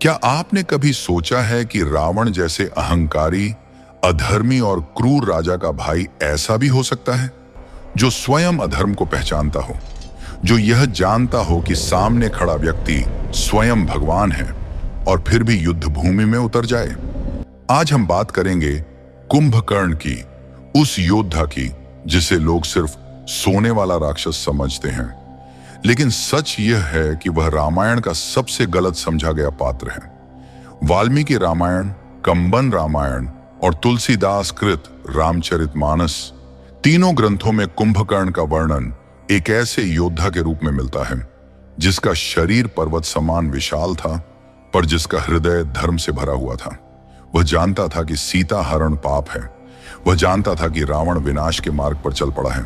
क्या आपने कभी सोचा है कि रावण जैसे अहंकारी, अधर्मी और क्रूर राजा का भाई ऐसा भी हो सकता है, जो स्वयं अधर्म को पहचानता हो, जो यह जानता हो कि सामने खड़ा व्यक्ति स्वयं भगवान है और फिर भी युद्ध भूमि में उतर जाए? आज हम बात करेंगे कुंभकर्ण की, उस योद्धा की जिसे लोग सिर्फ सोने वाला राक्षस समझते हैं, लेकिन सच यह है कि वह रामायण का सबसे गलत समझा गया पात्र है। वाल्मीकि रामायण, कंबन रामायण और तुलसीदास कृत रामचरितमानस, तीनों ग्रंथों में कुंभकर्ण का वर्णन एक ऐसे योद्धा के रूप में मिलता है जिसका शरीर पर्वत समान विशाल था, पर जिसका हृदय धर्म से भरा हुआ था। वह जानता था कि सीता हरण पाप है, वह जानता था कि रावण विनाश के मार्ग पर चल पड़ा है,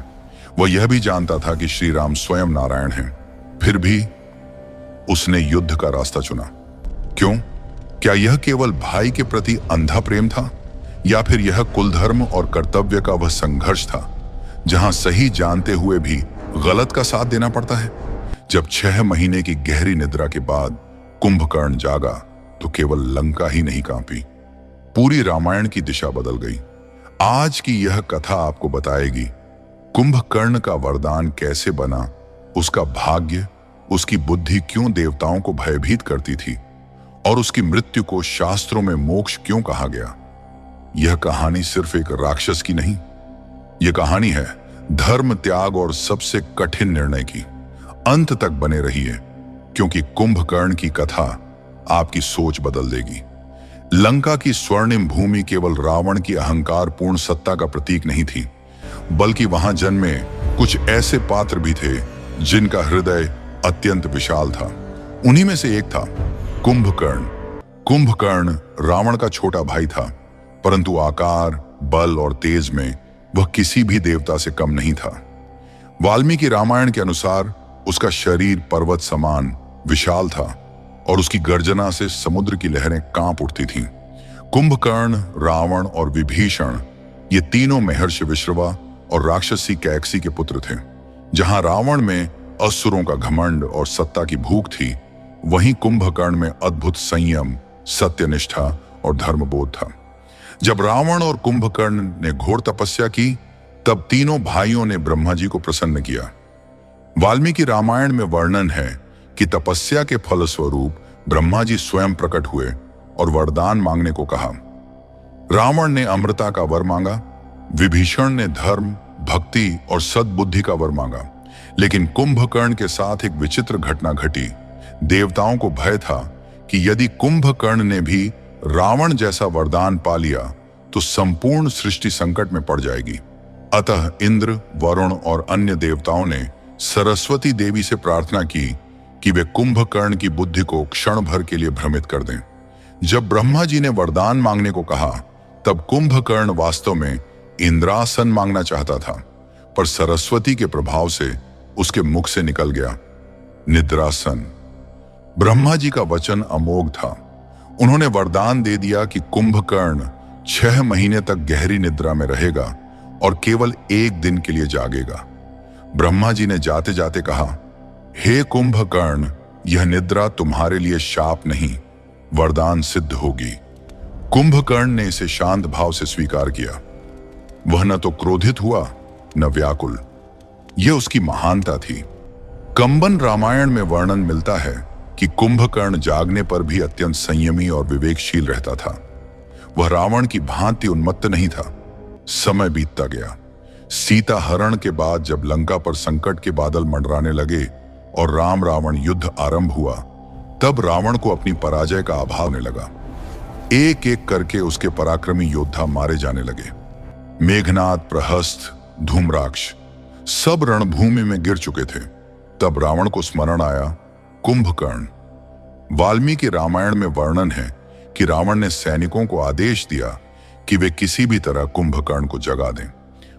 वह यह भी जानता था कि श्री राम स्वयं नारायण हैं। फिर भी उसने युद्ध का रास्ता चुना। क्यों? क्या यह केवल भाई के प्रति अंधा प्रेम था, या फिर यह कुलधर्म और कर्तव्य का वह संघर्ष था जहां सही जानते हुए भी गलत का साथ देना पड़ता है? जब 6 महीने की गहरी निद्रा के बाद कुंभकर्ण जागा तो केवल लंका ही नहीं कांपी, पूरी रामायण की दिशा बदल गई। आज की यह कथा आपको बताएगी कुंभकर्ण का वरदान कैसे बना, उसका भाग्य, उसकी बुद्धि क्यों देवताओं को भयभीत करती थी, और उसकी मृत्यु को शास्त्रों में मोक्ष क्यों कहा गया। यह कहानी सिर्फ एक राक्षस की नहीं, यह कहानी है धर्म, त्याग और सबसे कठिन निर्णय की। अंत तक बने रहिए, क्योंकि कुंभकर्ण की कथा आपकी सोच बदल देगी। लंका की स्वर्णिम भूमि केवल रावण की अहंकारपूर्ण सत्ता का प्रतीक नहीं थी, बल्कि वहां जन्मे कुछ ऐसे पात्र भी थे जिनका हृदय अत्यंत विशाल था। उन्हीं में से एक था कुंभकर्ण। कुंभकर्ण रावण का छोटा भाई था, परंतु आकार, बल और तेज में वह किसी भी देवता से कम नहीं था। वाल्मीकि रामायण के अनुसार उसका शरीर पर्वत समान विशाल था और उसकी गर्जना से समुद्र की लहरें कांप उठती थीं। कुंभकर्ण, रावण और विभीषण, ये तीनों महर्षि विश्रवा और राक्षसी कैकसी के पुत्र थे। जहां रावण में असुरों का घमंड और सत्ता की भूख थी, वहीं कुंभकर्ण में अद्भुत संयम, सत्यनिष्ठा और धर्मबोध था। जब रावण और कुंभकर्ण ने घोर तपस्या की, तब तीनों भाइयों ने ब्रह्मा जी को प्रसन्न किया। वाल्मीकि रामायण में वर्णन है कि तपस्या के फलस्वरूप ब्रह्मा जी स्वयं प्रकट हुए और वरदान मांगने को कहा। रावण ने अमृता का वर मांगा, विभीषण ने धर्म, भक्ति और सद्बुद्धि का वर मांगा, लेकिन कुंभकर्ण के साथ एक विचित्र घटना घटी। देवताओं को भय था कि यदि कुंभकर्ण ने भी रावण जैसा वरदान पा लिया तो संपूर्ण सृष्टि संकट में पड़ जाएगी। अतः इंद्र, वरुण और अन्य देवताओं ने सरस्वती देवी से प्रार्थना की कि वे कुंभकर्ण की बुद्धि को क्षण भर के लिए भ्रमित कर दें। जब ब्रह्मा जी ने वरदान मांगने को कहा, तब कुंभकर्ण वास्तव में इंद्रासन मांगना चाहता था, पर सरस्वती के प्रभाव से उसके मुख से निकल गया निद्रासन। ब्रह्मा जी का वचन अमोघ था। उन्होंने वरदान दे दिया कि कुंभकर्ण 6 महीने तक गहरी निद्रा में रहेगा और केवल 1 दिन के लिए जागेगा। ब्रह्मा जी ने जाते जाते कहा, हे कुंभकर्ण, यह निद्रा तुम्हारे लिए शाप नहीं, वरदान सिद्ध होगी। कुंभकर्ण ने इसे शांत भाव से स्वीकार किया। वह न तो क्रोधित हुआ, न व्याकुल। यह उसकी महानता थी। कंबन रामायण में वर्णन मिलता है कि कुंभकर्ण जागने पर भी अत्यंत संयमी और विवेकशील रहता था। वह रावण की भांति उन्मत्त नहीं था। समय बीतता गया। सीता हरण के बाद जब लंका पर संकट के बादल मंडराने लगे और राम रावण युद्ध आरंभ हुआ, तब रावण को अपनी पराजय का आभास होने लगा। एक एक करके उसके पराक्रमी योद्धा मारे जाने लगे। मेघनाद, प्रहस्त, धूम्राक्ष सब रणभूमि में गिर चुके थे। तब रावण को स्मरण आया कुंभकर्ण। वाल्मीकि रामायण में वर्णन है कि रावण ने सैनिकों को आदेश दिया कि वे किसी भी तरह कुंभकर्ण को जगा दें।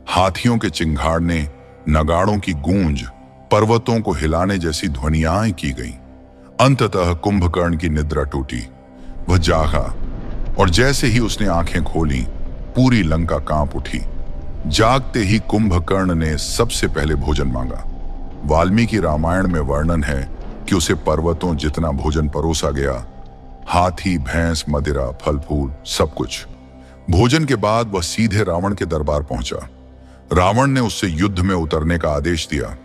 हाथियों के चिंघाड़ने, नगाड़ों की गूंज, पर्वतों को हिलाने जैसी ध्वनियां की गईं। अंततः कुंभकर्ण की निद्रा टूटी। वह जागा और जैसे ही उसने आंखें खोली, पूरी लंका कांप उठी। जागते ही कुंभकर्ण ने सबसे पहले भोजन मांगा। वाल्मीकि रामायण में वर्णन है कि उसे पर्वतों जितना भोजन परोसा गया, हाथी, भैंस, मदिरा, फल फूल, सब कुछ। भोजन के बाद वह सीधे रावण के दरबार पहुंचा। रावण ने उससे युद्ध में उतरने का आदेश दिया।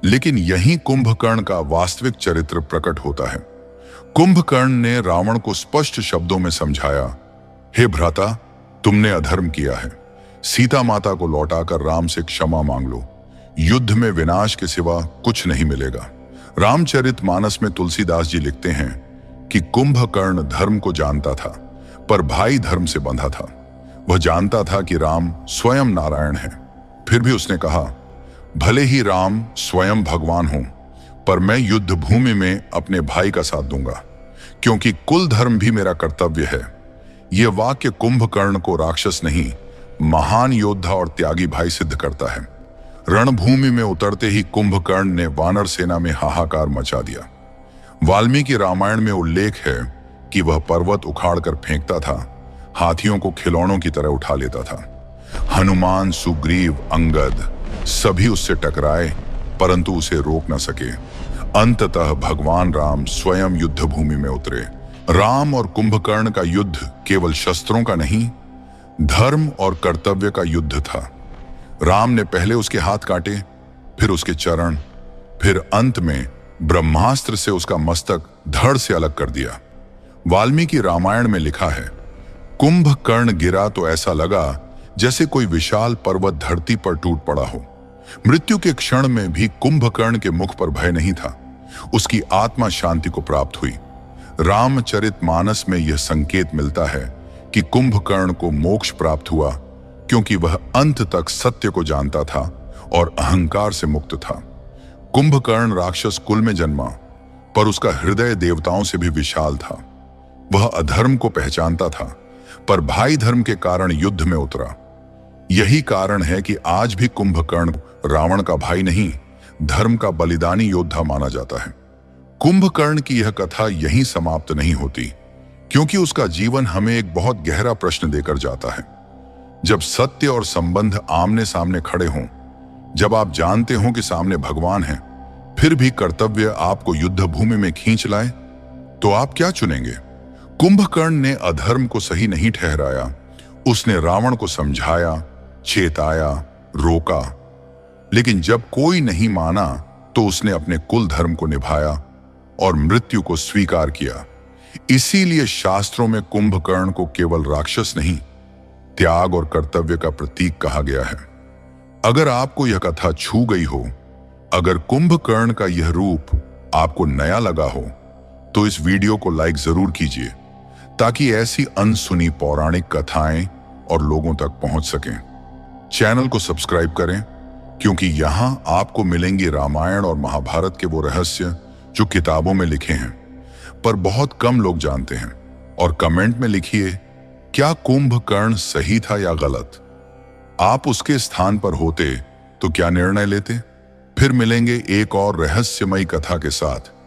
लेकिन यहीं कुंभकर्ण का वास्तविक चरित्र प्रकट होता है। कुंभकर्ण ने रावण को स्पष्ट शब्दों में समझाया, हे भ्राता, तुमने अधर्म किया है। सीता माता को लौटाकर राम से क्षमा मांग लो। युद्ध में विनाश के सिवा कुछ नहीं मिलेगा। रामचरितमानस में तुलसीदास जी लिखते हैं कि कुंभकर्ण धर्म को जानता था, पर भाई धर्म से बंधा था। वह जानता था कि राम स्वयं नारायण है, फिर भी उसने कहा, भले ही राम स्वयं भगवान हों, पर मैं युद्ध भूमि में अपने भाई का साथ दूंगा, क्योंकि कुल धर्म भी मेरा कर्तव्य है। यह वाक्य कुंभकर्ण को राक्षस नहीं, महान योद्धा और त्यागी भाई सिद्ध करता है। रणभूमि में उतरते ही कुंभकर्ण ने वानर सेना में हाहाकार मचा दिया। वाल्मीकि रामायण में उल्लेख है कि वह पर्वत उखाड़कर फेंकता था, हाथियों को खिलौनों की तरह उठा लेता था। हनुमान, सुग्रीव, अंगद सभी उससे टकराए, परंतु उसे रोक न सके। अंततः भगवान राम स्वयं युद्ध भूमि में उतरे। राम और कुंभकर्ण का युद्ध केवल शस्त्रों का नहीं, धर्म और कर्तव्य का युद्ध था। राम ने पहले उसके हाथ काटे, फिर उसके चरण, फिर अंत में ब्रह्मास्त्र से उसका मस्तक धड़ से अलग कर दिया। वाल्मीकि रामायण में लिखा है, कुंभकर्ण गिरा तो ऐसा लगा जैसे कोई विशाल पर्वत धरती पर टूट पड़ा हो। मृत्यु के क्षण में भी कुंभकर्ण के मुख पर भय नहीं था, उसकी आत्मा शांति को प्राप्त हुई। रामचरितमानस में यह संकेत मिलता है कि कुंभकर्ण को मोक्ष प्राप्त हुआ, क्योंकि वह अंत तक सत्य को जानता था और अहंकार से मुक्त था। कुंभकर्ण राक्षस कुल में जन्मा, पर उसका हृदय देवताओं से भी विशाल था। वह अधर्म को पहचानता था, पर भाई धर्म के कारण युद्ध में उतरा। यही कारण है कि आज भी कुंभकर्ण रावण का भाई नहीं, धर्म का बलिदानी योद्धा माना जाता है। कुंभकर्ण की यह कथा यहीं समाप्त नहीं होती, क्योंकि उसका जीवन हमें एक बहुत गहरा प्रश्न देकर जाता है। जब सत्य और संबंध आमने सामने खड़े हों, जब आप जानते हो कि सामने भगवान है, फिर भी कर्तव्य आपको युद्ध भूमि में खींच लाए, तो आप क्या चुनेंगे? कुंभकर्ण ने अधर्म को सही नहीं ठहराया। उसने रावण को समझाया, चेताया, रोका, लेकिन जब कोई नहीं माना तो उसने अपने कुल धर्म को निभाया और मृत्यु को स्वीकार किया। इसीलिए शास्त्रों में कुंभकर्ण को केवल राक्षस नहीं, त्याग और कर्तव्य का प्रतीक कहा गया है। अगर आपको यह कथा छू गई हो, अगर कुंभकर्ण का यह रूप आपको नया लगा हो, तो इस वीडियो को लाइक जरूर कीजिए, ताकि ऐसी अनसुनी पौराणिक कथाएं और लोगों तक पहुंच सकें। चैनल को सब्सक्राइब करें, क्योंकि यहां आपको मिलेंगे रामायण और महाभारत के वो रहस्य जो किताबों में लिखे हैं, पर बहुत कम लोग जानते हैं। और कमेंट में लिखिए, क्या कुंभकर्ण सही था या गलत? आप उसके स्थान पर होते तो क्या निर्णय लेते? फिर मिलेंगे एक और रहस्यमयी कथा के साथ।